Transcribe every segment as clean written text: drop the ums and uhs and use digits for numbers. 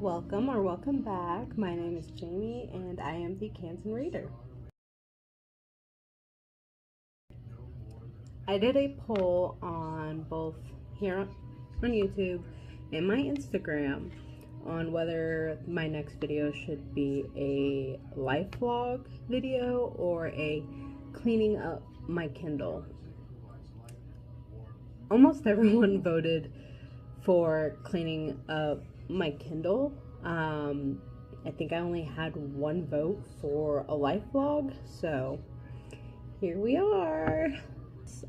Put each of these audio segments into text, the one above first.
Welcome back. My name is Jamie and I am the Canton Reader. I did a poll on both here on YouTube and my Instagram on whether my next video should be a life vlog video or a cleaning up my Kindle. Almost everyone voted for cleaning up my Kindle. I think I only had one vote for a life vlog, so here we are.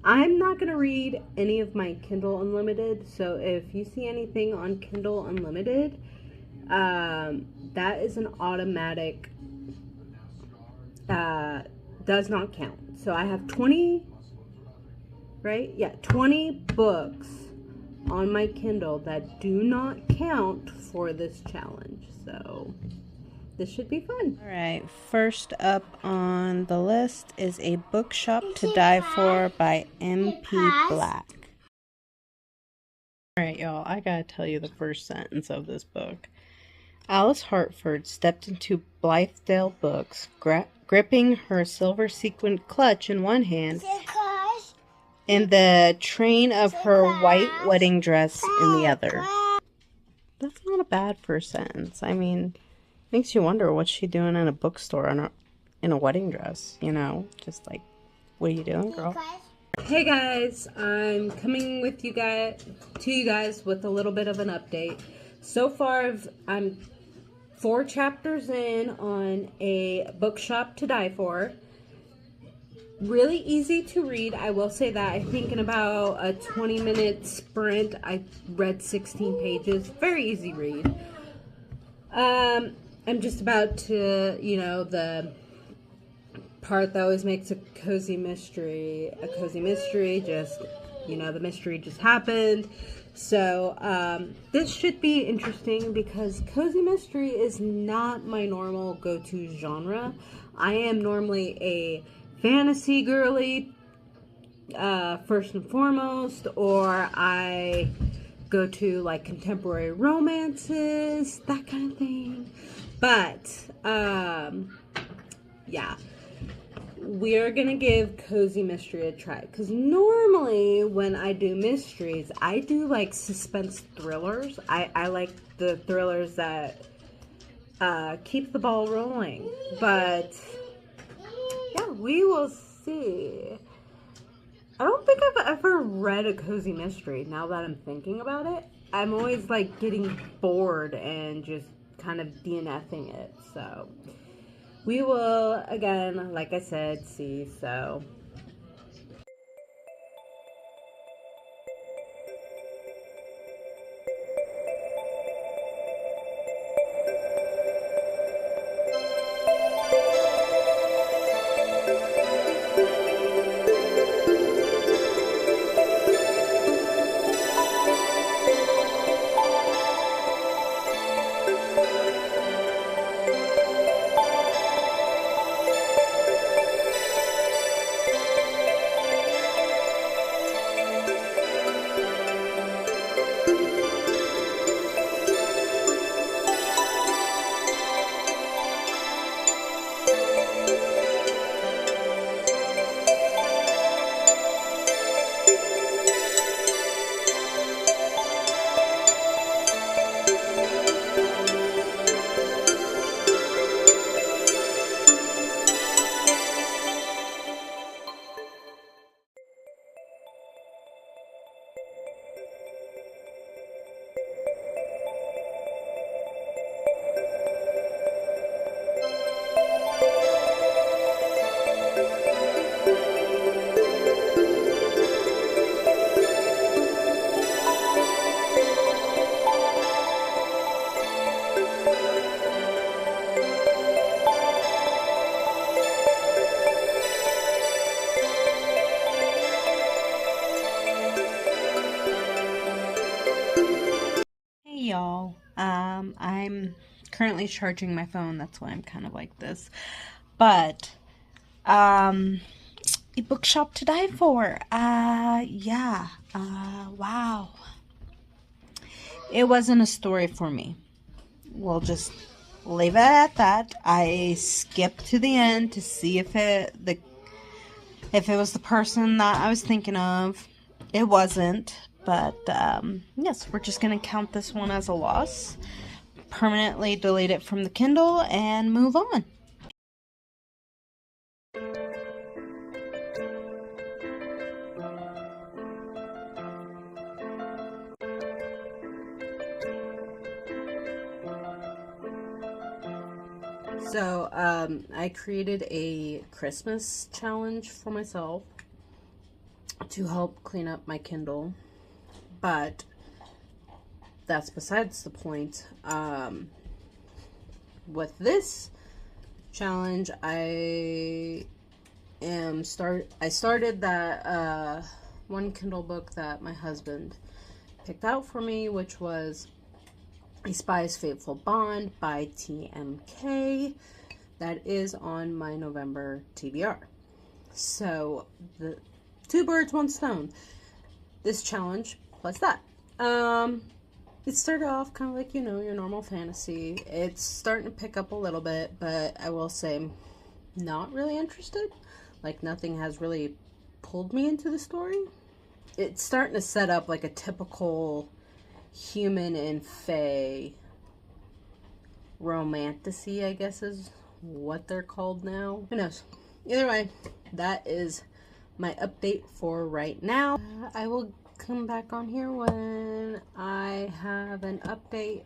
I'm not going to read any of my Kindle Unlimited, so if you see anything on Kindle Unlimited, that is an automatic, does not count. So I have 20, right? Yeah, 20 books on my Kindle that do not count for this challenge, so this should be fun. All right, first up on the list is A Bookshop to Die For by M.P. Black. All right, y'all, I gotta tell you the first sentence of this book. Alice Hartford stepped into Blithedale Books, gripping her silver sequined clutch in one hand and the train of her white wedding dress in the other. That's not a bad first sentence. I mean, makes you wonder what's she doing in a bookstore in a wedding dress, you know? Just like, what are you doing, girl? Hey guys, I'm coming with you guys with a little bit of an update. So far, I'm 4 chapters in on A Bookshop to Die For. Really easy to read, I will say that. I think in about a 20-minute sprint, I read 16 pages. Very easy read. I'm just about to, the part that always makes a cozy mystery just, the mystery just happened. So, this should be interesting because cozy mystery is not my normal go-to genre. I am normally a fantasy girly, first and foremost, or I go to like contemporary romances, that kind of thing. But, yeah, we're gonna give cozy mystery a try, because normally when I do mysteries, I do like suspense thrillers. I like the thrillers that keep the ball rolling, but yeah, we will see. I don't think I've ever read a cozy mystery, now that I'm thinking about it. I'm always like getting bored and just kind of DNFing it, so we will, again, like I said, see. So y'all, I'm currently charging my phone, that's why I'm kind of like this, but A Bookshop to Die For, yeah, wow, it wasn't a story for me. we'll just leave it at that. I skipped to the end to see if it was the person that I was thinking of. It wasn't, but yes, we're just gonna count this one as a loss, permanently delete it from the Kindle, and move on. So, I created a Christmas challenge for myself to help clean up my Kindle, but that's besides the point. With this challenge, I started that one Kindle book that my husband picked out for me, which was A Spy's Fateful Bond by TMK. That is on my November TBR. So, the two birds, one stone. This challenge plus that. It started off kind of like, your normal fantasy. It's starting to pick up a little bit, but I will say not really interested. Like, nothing has really pulled me into the story. It's starting to set up like a typical human and fae romantasy, I guess is what they're called now. Who knows? Either way, that is my update for right now. I will come back on here when I have an update,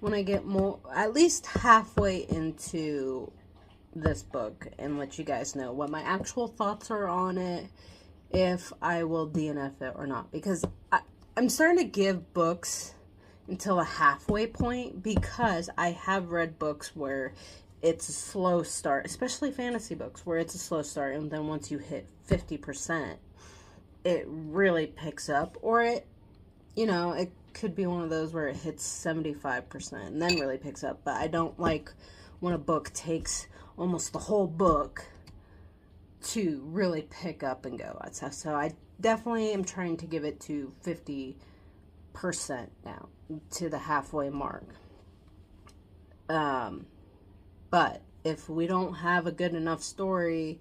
when I get more, at least halfway into this book, and let you guys know what my actual thoughts are on it, if I will DNF it or not, because I'm starting to give books until a halfway point, because I have read books where it's a slow start, especially fantasy books, where it's a slow start, and then once you hit 50%, it really picks up, or it could be one of those where it hits 75% and then really picks up. But I don't like when a book takes almost the whole book to really pick up and go. So I definitely am trying to give it to 50% now, to the halfway mark. But if we don't have a good enough story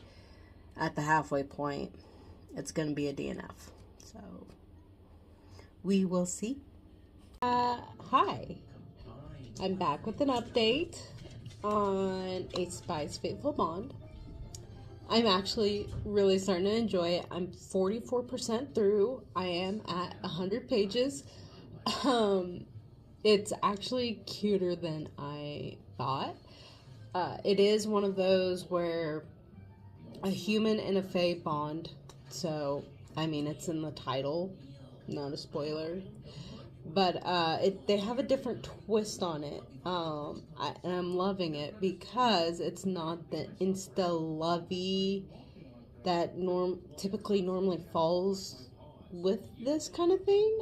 at the halfway point, it's going to be a DNF. So we will see. Hi. I'm back with an update on A Spy's Fateful Bond. I'm actually really starting to enjoy it. I'm 44% through. I am at 100 pages. It's actually cuter than I thought. It is one of those where a human and a fae bond. So, I mean, it's in the title, not a spoiler. But they have a different twist on it. And I'm loving it because it's not the insta-lovey that typically normally falls with this kind of thing.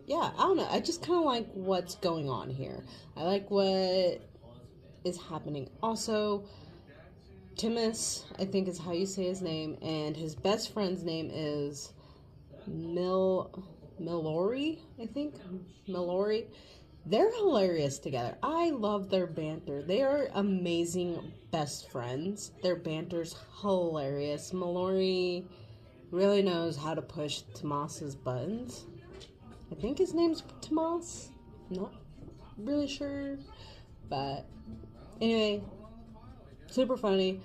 Yeah, I don't know. I just kind of like what's going on here. I like what is happening. Also, Timus, I think is how you say his name, and his best friend's name is Mallory, I think. Mallory. They're hilarious together. I love their banter. They are amazing best friends. Their banter's hilarious. Mallory really knows how to push Tomas's buttons. I think his name's Tomas. Not really sure. But anyway, super funny.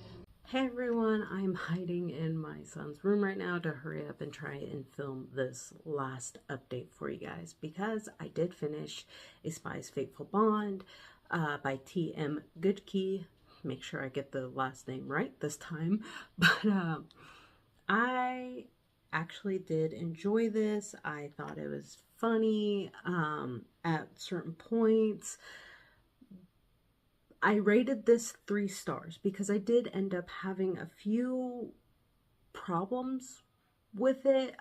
Hey everyone, I'm hiding in my son's room right now to hurry up and try and film this last update for you guys, because I did finish A Spy's Fateful Bond by T.M. Goodkey. Make sure I get the last name right this time. But I actually did enjoy this. I thought it was funny at certain points. I rated this 3 stars because I did end up having a few problems with it.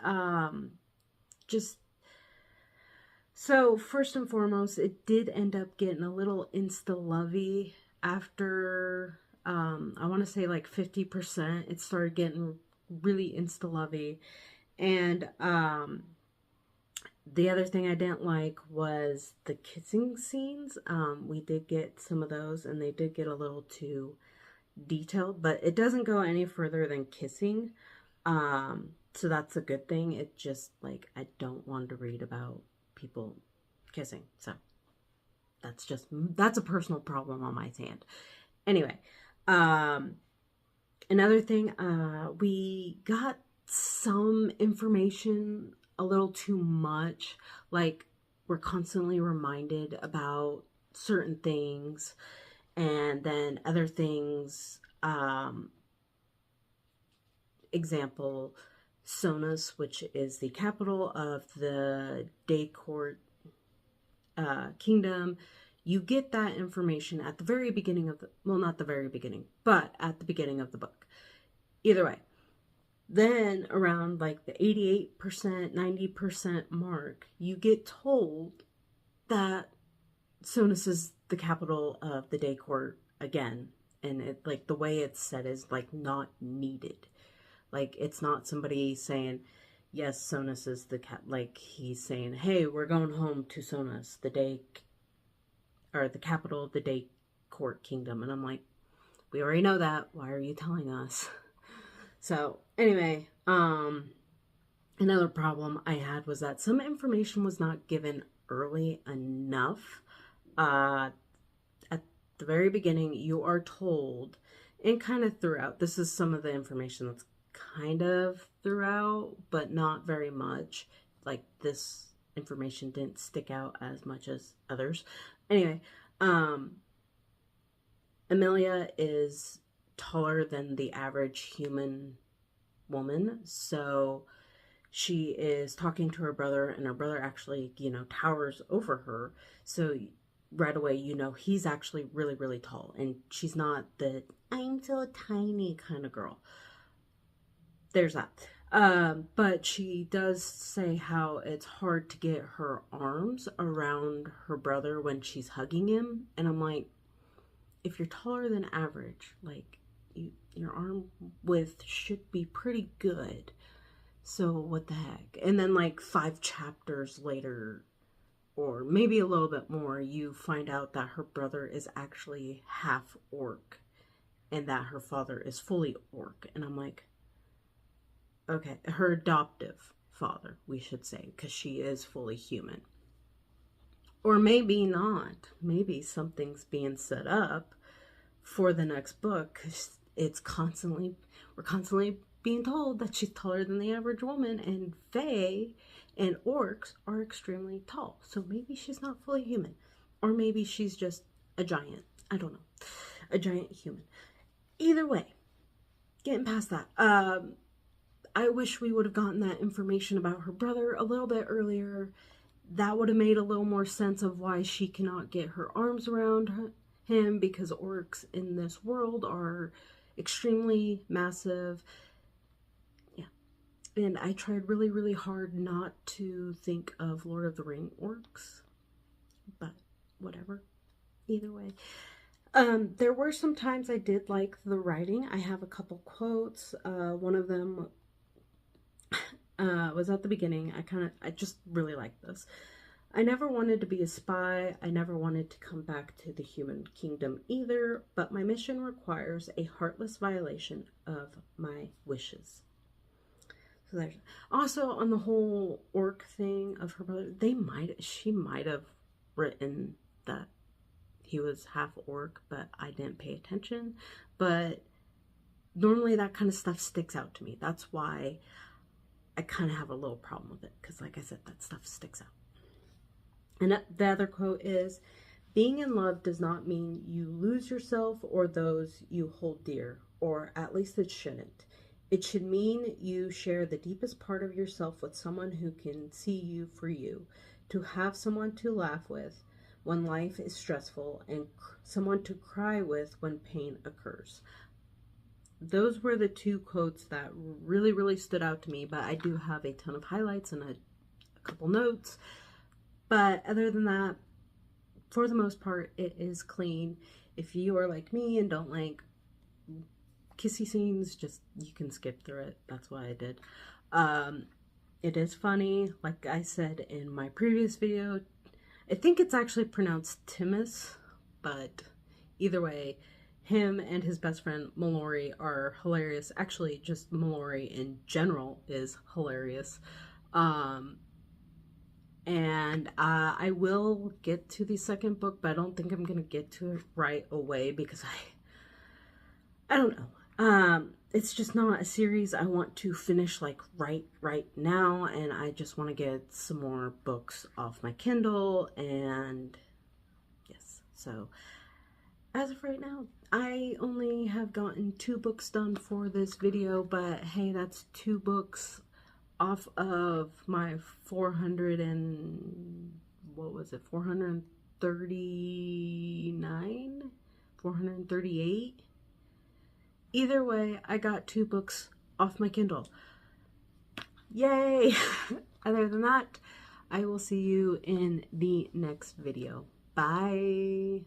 So first and foremost, it did end up getting a little insta-lovey after, I want to say like 50%. It started getting really insta-lovey. And The other thing I didn't like was the kissing scenes. We did get some of those, and they did get a little too detailed, but it doesn't go any further than kissing. So that's a good thing. It just, like, I don't want to read about people kissing. So that's a personal problem on my hand. Anyway, another thing, we got some information a little too much. Like, we're constantly reminded about certain things, and then other things, example, Sonus, which is the capital of the Day Court kingdom. You get that information at the very beginning of the, well, not the very beginning, but at the beginning of the book. Either way. Then around like the 88%, 90% mark, you get told that Sonus is the capital of the Day Court again. And it, like, the way it's said is like not needed. Like, it's not somebody saying, yes, Sonus is the like, he's saying, hey, we're going home to Sonus, the day, or the capital of the Day Court kingdom. And I'm like, we already know that. Why are you telling us? So anyway, another problem I had was that some information was not given early enough. At the very beginning, you are told, and kind of throughout, this is some of the information that's kind of throughout, but not very much. Like, this information didn't stick out as much as others. Anyway, Amelia is taller than the average human woman, so she is talking to her brother, and her brother actually, towers over her. So right away, he's actually really, really tall, and she's not the I'm so tiny kind of girl. There's that. But she does say how it's hard to get her arms around her brother when she's hugging him. And I'm like, if you're taller than average, like, your arm width should be pretty good. So what the heck? And then like 5 chapters later, or maybe a little bit more, you find out that her brother is actually half orc and that her father is fully orc. And I'm like, okay, her adoptive father, we should say, because she is fully human. Or maybe not. Maybe something's being set up for the next book, because we're constantly being told that she's taller than the average woman, and Fae and orcs are extremely tall. So maybe she's not fully human. Or maybe she's just a giant. I don't know. A giant human. Either way, getting past that. I wish we would have gotten that information about her brother a little bit earlier. That would have made a little more sense of why she cannot get her arms around him, because orcs in this world are extremely massive. Yeah. And I tried really, really hard not to think of Lord of the Ring orcs, but whatever. Either way. There were some times I did like the writing. I have a couple quotes. One of them was at the beginning. I just really liked this. I never wanted to be a spy. I never wanted to come back to the human kingdom either, but my mission requires a heartless violation of my wishes. So there's also on the whole orc thing of her brother. She might have written that he was half orc, but I didn't pay attention. But normally that kind of stuff sticks out to me. That's why I kind of have a little problem with it, because like I said, that stuff sticks out. And the other quote is, being in love does not mean you lose yourself or those you hold dear, or at least it shouldn't. It should mean you share the deepest part of yourself with someone who can see you for you, to have someone to laugh with when life is stressful, and someone to cry with when pain occurs. Those were the 2 quotes that really, really stood out to me, but I do have a ton of highlights and a couple notes. But other than that, for the most part, it is clean. If you are like me and don't like kissy scenes, you can skip through it. That's what I did. It is funny, like I said in my previous video. I think it's actually pronounced Timus, but either way, him and his best friend Mallory are hilarious. Actually, just Mallory in general is hilarious. And I will get to the second book, but I don't think I'm gonna get to it right away because I don't know. It's just not a series I want to finish like right now, and I just want to get some more books off my Kindle. And yes, so as of right now, I only have gotten 2 books done for this video, but hey, that's 2 books off of my 400 and what was it, 439, 438. Either way, I got 2 books off my Kindle. Yay! Other than that, I will see you in the next video. Bye!